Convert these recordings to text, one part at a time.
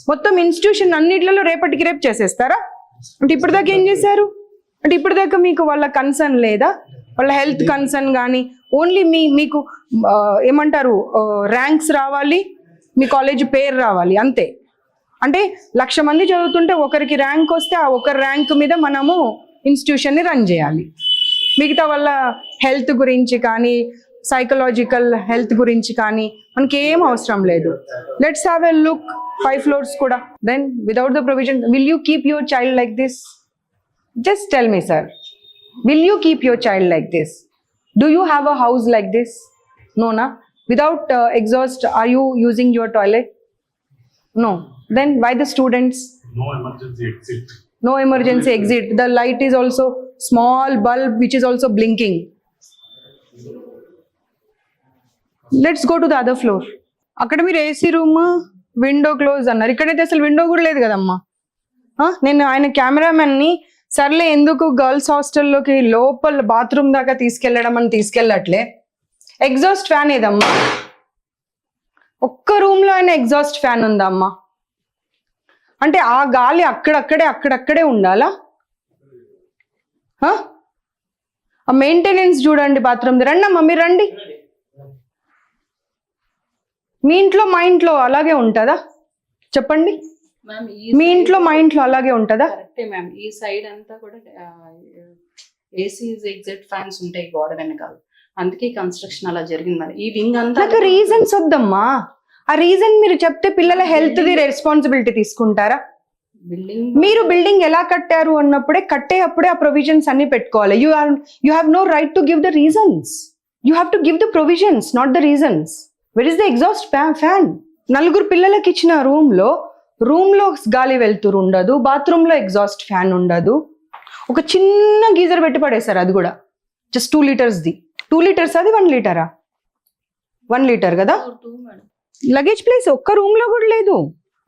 మొత్తం ఇన్స్టిట్యూషన్ అన్నిట్లలో రేపటికి రేపు చేసేస్తారా? అంటే ఇప్పటిదాకా ఏం చేశారు? అంటే ఇప్పటిదాకా మీకు వాళ్ళ కన్సర్న్ లేదా? వాళ్ళ హెల్త్ కన్సర్న్ కానీ ఓన్లీ మీకు ఏమంటారు ర్యాంక్స్ రావాలి, మీ కాలేజ్ పేరు రావాలి అంతే. అంటే 1,00,000 మంది చదువుతుంటే ఒకరికి ర్యాంక్ వస్తే ఆ ఒకరి ర్యాంక్ మీద మనము ఇన్స్టిట్యూషన్ని రన్ చేయాలి. మిగతా వాళ్ళ హెల్త్ గురించి కానీ సైకలాజికల్ హెల్త్ గురించి కానీ మనకి ఏం అవసరం లేదు. Let's have a look 5 floors కూడా. Then without the provision will you keep your child like this? Just tell me sir, will you keep your child like this? Do you have a house like this? No, na? Without exhaust, are you using your toilet? No. Then why the students? No emergency exit. No emergency exit. The light is also small bulb which is also blinking. Let's go to the other floor. అక్కడ మీరు AC room window close అన్నారు, ఇక్కడైతే అసలు window కూడా లేదు కదమ్మా. నేను ఆయన కెమెరామెన్ని సర్లే ఎందుకు గర్ల్స్ హాస్టల్లోకి లోపల బాత్రూమ్ దాకా తీసుకెళ్ళడం అని తీసుకెళ్ళట్లే. ఎగ్జాస్ట్ ఫ్యాన్ ఏదమ్మా? ఒక్క రూమ్లో అయినా ఎగ్జాస్ట్ ఫ్యాన్ ఉందా అమ్మా? అంటే ఆ గాలి అక్కడక్కడే ఉండాలా? ఆ మెయింటెనెన్స్ చూడండి బాత్రూమ్. రండి అమ్మా, మీరు రండి. మీ ఇంట్లో మా ఇంట్లో అలాగే ఉంటుందా చెప్పండి? మీ ఇంట్లో మా ఇంట్లో అలాగే ఉంటుందా? కరెక్టే మ్యామ్. ఈ సైడ్ అంతా కూడా ఏసీ ఎగ్జిట్ ఫ్యాన్స్ ఉంటాయి గోడ వెనకాల, అందుకే కన్స్ట్రక్షన్ అలా జరిగింది. మరి ఈ వింగ్ అంతా నాకు రీజన్స్ వద్దమ్మా. ఆ రీజన్ మీరు చెప్తే పిల్లల హెల్త్ ది రెస్పాన్సిబిలిటీ తీసుకుంటారా? బిల్డింగ్ మీరు బిల్డింగ్ ఎలా కట్టారు అన్నప్పుడే కట్టేటప్పుడే ఆ ప్రొవిజన్స్ అన్ని పెట్టుకోవాలి. You have no right to give the reasons. You have to give the provisions, not the reasons. Where is the exhaust fan? 4 పిల్లలకి ఇచ్చిన రూమ్ లో గాలి వెళ్తురు ఉండదు, బాత్రూమ్ లో ఎగ్జాస్ట్ ఫ్యాన్ ఉండదు. ఒక చిన్న గీజర్ పెట్టి పడేశారు, అది కూడా జస్ట్ 2 liters ది. 2 liters అది 1 liter? 1 liter కదా. లగేజ్ ప్లేస్ ఒక్క రూమ్ లో కూడా లేదు.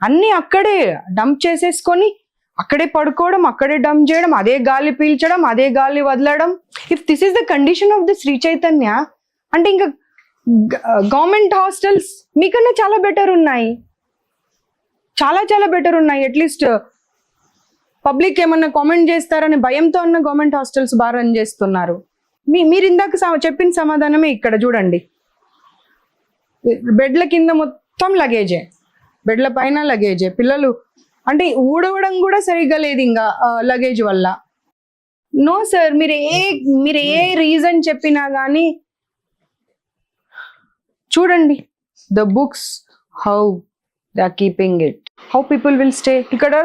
అన్ని అక్కడే డంప్ చేసేసుకొని అక్కడే పడుకోవడం, అక్కడే డంప్ చేయడం, అదే గాలి పీల్చడం, అదే గాలి వదలడం. If this is the condition of the Sri Chaitanya అంటే ఇంకా గవర్నమెంట్ హాస్టల్స్ మీకన్నా చాలా బెటర్ ఉన్నాయి, చాలా బెటర్ ఉన్నాయి. అట్లీస్ట్ పబ్లిక్ ఏమన్నా కామెంట్ చేస్తారని భయంతో అన్న గవర్నమెంట్ హాస్టల్స్ బాగా రన్ చేస్తున్నారు. మీరు ఇందాక చెప్పిన సమాధానమే ఇక్కడ చూడండి. బెడ్ల కింద మొత్తం లగేజే, బెడ్ల పైన లగేజే. పిల్లలు అంటే ఊడవడం కూడా సరిగ్గా లేదు ఇంకా లగేజ్ వల్ల. నో సార్, మీరు ఏ రీజన్ చెప్పినా కానీ చూడండి the books how they are keeping it, how people will stay. ఇక్కడ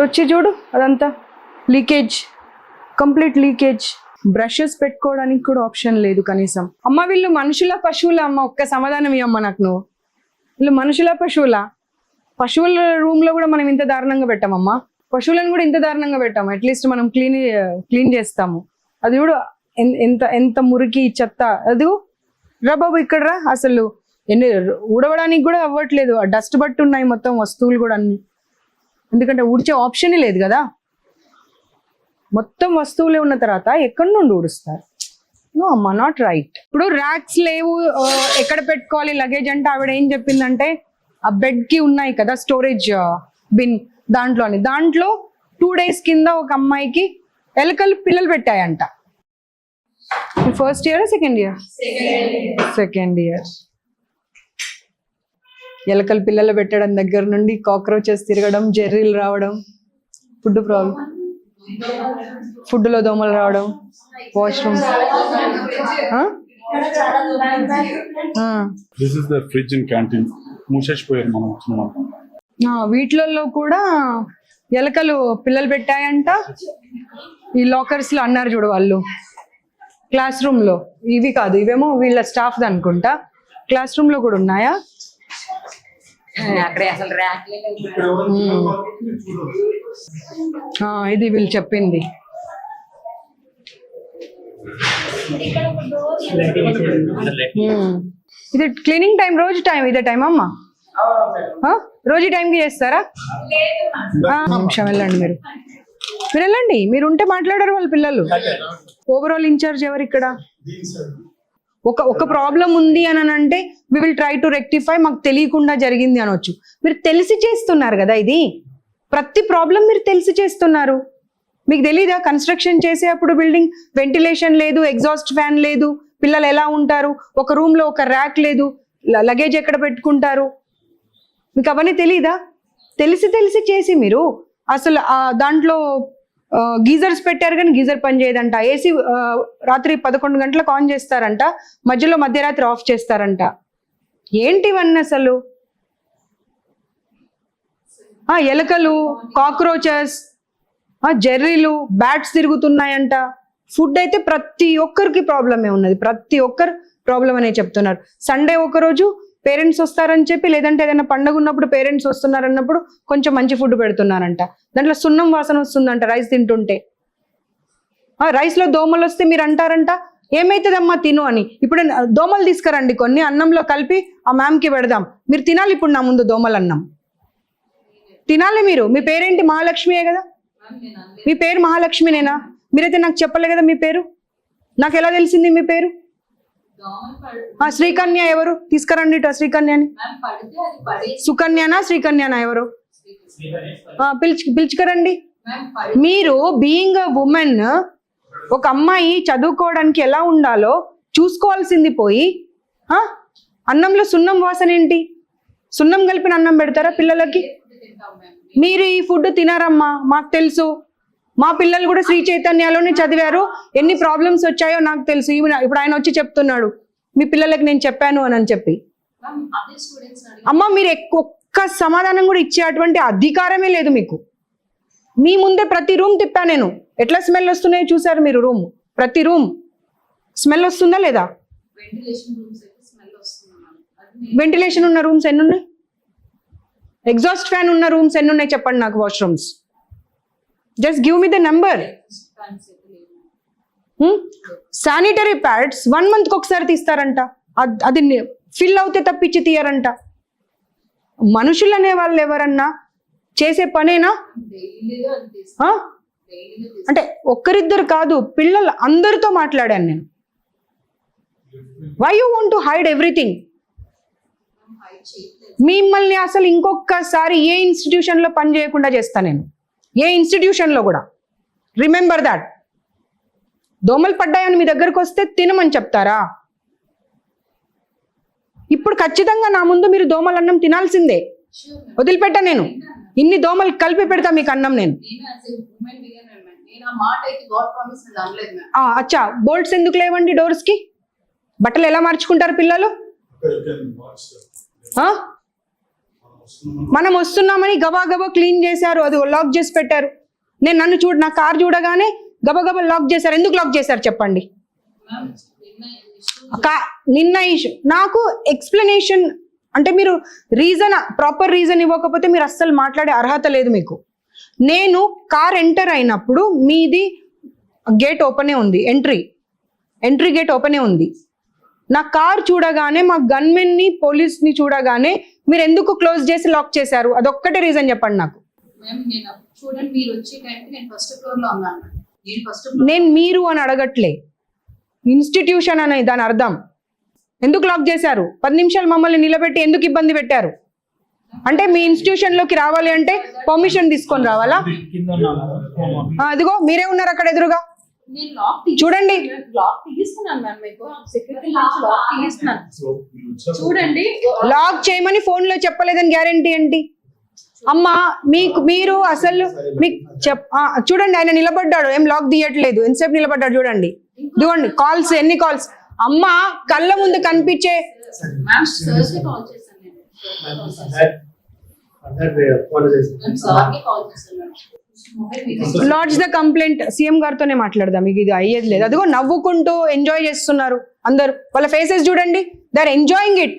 వచ్చి చూడు, అదంతా లీకేజ్, కంప్లీట్ లీకేజ్. బ్రషెస్ పెట్టుకోవడానికి కూడా ఆప్షన్ లేదు కనీసం. అమ్మ వీళ్ళు మనుషుల పశువుల? అమ్మ ఒక్క సమాధానం ఇవ్వమ్మ నాకు నువ్వు. వీళ్ళు మనుషుల పశువుల? పశువుల రూమ్ లో కూడా మనం ఇంత దారుణంగా పెట్టామమ్మా. పశువులను కూడా ఇంత దారుణంగా పెట్టాము. అట్లీస్ట్ మనం క్లీన్ చేస్తాము. అది కూడా ఎంత మురికి చెత్త. అది రా బాబు ఇక్కడ రా. అసలు ఊడవడానికి కూడా అవ్వట్లేదు, డస్ట్ బట్టి ఉన్నాయి మొత్తం వస్తువులు కూడా అన్ని. ఎందుకంటే ఊడ్చే ఆప్షన్ లేదు కదా, మొత్తం వస్తువులే ఉన్న తర్వాత ఎక్కడి నుండి ఊడుస్తారు? నో అమ్మా, నాట్ రైట్. ఇప్పుడు ర్యాక్స్ లేవు, ఎక్కడ పెట్టుకోవాలి లగేజ్ అంటే ఆవిడ ఏం చెప్పిందంటే ఆ బెడ్ కి ఉన్నాయి కదా స్టోరేజ్ బిన్, దాంట్లో 2 days కింద ఒక అమ్మాయికి ఎలకలు పిల్లలు పెట్టాయంట. First year second year? Second year. ఎలకలు పిల్లలు పెట్టడం దగ్గర నుండి కాక్రోచెస్ తిరగడం, జెర్రీలు రావడం, ఫుడ్ ప్రాబ్లం, ఫుడ్లో దోమలు రావడం, washroom. This is the fridge and canteen. మూసేసిపోయారు మనం వచ్చిన. వీటిలలో కూడా ఎలకలు పిల్లలు పెట్టాయంట. ఈ లాకర్స్ లో అన్నారు చూడు వాళ్ళు, క్లాస్ రూమ్ లో. ఇవి కాదు, ఇవేమో వీళ్ళ స్టాఫ్ అనుకుంటా. క్లాస్ రూమ్ లో కూడా ఉన్నాయా? అక్కడే అసలు ఇది వీళ్ళు చెప్పింది. ఇది క్లీనింగ్ టైం, రోజు టైం ఇదే టైం అమ్మా? రోజు టైంకి చేస్తారా? నిమిషం వెళ్ళండి, మీరు వెళ్ళండి. మీరు ఉంటే మాట్లాడారు వాళ్ళ పిల్లలు. ఓవరాల్ ఇన్ఛార్జ్ ఎవరు ఇక్కడ? ఒక ప్రాబ్లం ఉంది అని అంటే we will try to rectify, మాకు తెలియకుండా జరిగింది అనొచ్చు. మీరు తెలిసి చేస్తున్నారు కదా, ఇది ప్రతి ప్రాబ్లం మీరు తెలిసి చేస్తున్నారు. మీకు తెలీదా కన్స్ట్రక్షన్ చేసేటప్పుడు బిల్డింగ్ వెంటిలేషన్ లేదు, ఎగ్జాస్ట్ ఫ్యాన్ లేదు, పిల్లలు ఎలా ఉంటారు, ఒక రూమ్ లో ఒక ర్యాక్ లేదు, లగేజ్ ఎక్కడ పెట్టుకుంటారు, మీకు అవన్నీ తెలీదా? తెలిసి చేసి మీరు అసలు దాంట్లో గీజర్స్ పెట్టారు కానీ గీజర్ పని చేయదంట, ఏసీ రాత్రి 11 గంటలకు ఆన్ చేస్తారంట, మధ్యరాత్రి ఆఫ్ చేస్తారంట. ఏంటివన్నీ అసలు? ఎలకలు, కాక్రోచెస్, జెర్రీలు, బ్యాట్స్ తిరుగుతున్నాయంట. ఫుడ్ అయితే ప్రతి ఒక్కరికి ప్రాబ్లమే ఉన్నది, ప్రతి ఒక్కరు ప్రాబ్లం అనే చెప్తున్నారు. సండే ఒకరోజు పేరెంట్స్ వస్తారని చెప్పి, లేదంటే ఏదైనా పండుగ ఉన్నప్పుడు పేరెంట్స్ వస్తున్నారన్నప్పుడు కొంచెం మంచి ఫుడ్ పెడుతున్నారంట, దాంట్లో సున్నం వాసన వస్తుందంట రైస్ తింటుంటే. రైస్లో దోమలు వస్తే మీరు అంటారంట ఏమైతుందమ్మా తిను అని. ఇప్పుడు దోమలు తీసుకురండి కొన్ని, అన్నంలో కలిపి ఆ మ్యామ్కి పెడదాం, మీరు తినాలి ఇప్పుడు నా ముందు దోమలు అన్నం తినాలి మీరు. మీ పేరేంటి? మహాలక్ష్మియే కదా, మీ పేరు మహాలక్ష్మినేనా? మీరైతే నాకు చెప్పలే కదా మీ పేరు, నాకు ఎలా తెలిసింది మీ పేరు? శ్రీకన్య ఎవరు? తీసుకురండి శ్రీకన్యని. సుకన్యనా శ్రీకన్యనా ఎవరు? పిలుచుకరండి. మీరు బీయింగ్ అ ఉమెన్, ఒక అమ్మాయి చదువుకోవడానికి ఎలా ఉండాలో చూసుకోవాల్సింది పోయి అన్నంలో సున్నం వాసన ఏంటి? సున్నం కలిపిన అన్నం పెడతారా పిల్లలకి? మీరు ఈ ఫుడ్ తినారమ్మా, మాకు తెలుసు. మా పిల్లలు కూడా శ్రీ చైతన్యలోనే చదివారు, ఎన్ని ప్రాబ్లమ్స్ వచ్చాయో నాకు తెలుసు. ఇప్పుడు ఆయన వచ్చి చెప్తున్నాడు మీ పిల్లలకి నేను చెప్పాను అని చెప్పి. అమ్మ మీరు ఒక్క సమాధానం కూడా ఇచ్చే అటువంటి అధికారమే లేదు మీకు. మీ ముందే ప్రతి రూమ్ తిప్పా నేను, ఎట్లా స్మెల్ వస్తున్నాయో చూసారు మీరు. రూమ్ ప్రతి రూమ్ స్మెల్ వస్తుందా లేదా? వెంటిలేషన్ ఉన్న రూమ్స్ ఎన్ని ఉన్నాయి? ఎగ్జాస్ట్ ఫ్యాన్ ఉన్న రూమ్స్ ఎన్ని ఉన్నాయి చెప్పండి నాకు, washrooms. Just give me the number. Sanitary pads 1 month ఒకసారి తీస్తారంట, అది ఫిల్ అవుతే తప్పించి తీయరంట. మనుషులు అనే వాళ్ళు ఎవరన్నా చేసే పనేనా? అంటే ఒక్కరిద్దరు కాదు, పిల్లలు అందరితో మాట్లాడాను నేను. Why you want to hide everything? మిమ్మల్ని అసలు ఇంకొకసారి ఏ ఇన్స్టిట్యూషన్లో పని చేయకుండా చేస్తా నేను, ఏ ఇన్స్టిట్యూషన్లో కూడా. Remember that. దోమలు పడ్డాయని మీ దగ్గరకు వస్తే తినమని చెప్తారా? ఇప్పుడు ఖచ్చితంగా నా ముందు మీరు దోమల అన్నం తినాల్సిందే, వదిలిపెట్టా నేను. ఇన్ని దోమలు కలిపి పెడతా మీకు అన్నం నేను. అచ్చా, బోల్ట్స్ ఎందుకు లేవండి డోర్స్ కి? బట్టలు ఎలా మార్చుకుంటారు పిల్లలు? మనం వస్తున్నామని గబా క్లీన్ చేశారు, అది లాక్ చేసి పెట్టారు. నన్ను నా కార్ చూడగానే గబా లాక్ చేశారు. ఎందుకు లాక్ చేశారు చెప్పండి? నిన్న ఇష్యూ నాకు ఎక్స్ప్లెనేషన్ అంటే మీరు ప్రాపర్ రీజన్ ఇవ్వకపోతే మీరు అస్సలు మాట్లాడే అర్హత లేదు మీకు. నేను కార్ ఎంటర్ అయినప్పుడు మీది గేట్ ఓపెనే ఉంది, ఎంట్రీ గేట్ ఓపెనే ఉంది. నా కార్ చూడగానే మా గన్మెన్ ని పోలీస్ని చూడగానే మీరు ఎందుకు క్లోజ్ చేసి లాక్ చేశారు? అదొక్కటే రీజన్ చెప్పండి నాకు. నేను మీరు అని అడగట్లే, ఇన్స్టిట్యూషన్ అని దాని అర్థం. ఎందుకు లాక్ చేశారు? 10 నిమిషాలు మమ్మల్ని నిలబెట్టి ఎందుకు ఇబ్బంది పెట్టారు? అంటే మీ ఇన్స్టిట్యూషన్ లోకి రావాలి అంటే పర్మిషన్ తీసుకొని రావాలా? అదిగో మీరే ఉన్నారు అక్కడ ఎదురుగా, చూడండి. చూడండి, లాక్ చేయమని ఫోన్ లో చెప్పలేదని గ్యారంటీ ఏంటి? అమ్మా మీరు అసలు మీకు చూడండి, ఆయన నిలబడ్డాడు, ఏం లాక్ తీయట్లేదు, ఎంతసేపు నిలబడ్డాడు చూడండి. ఇదిగోండి కాల్స్, ఎన్ని కాల్స్. అమ్మ కళ్ళ ముందు కనిపించే లాడ్జ్ ద కంప్లైంట్, సీఎం గారితోనే మాట్లాడదాం, మీకు ఇది అయ్యేది లేదు. అదిగో నవ్వుకుంటూ ఎంజాయ్ చేస్తున్నారు అందరు, వాళ్ళ ఫేసెస్ చూడండి, దే ఆర్ ఎంజాయింగ్ ఇట్.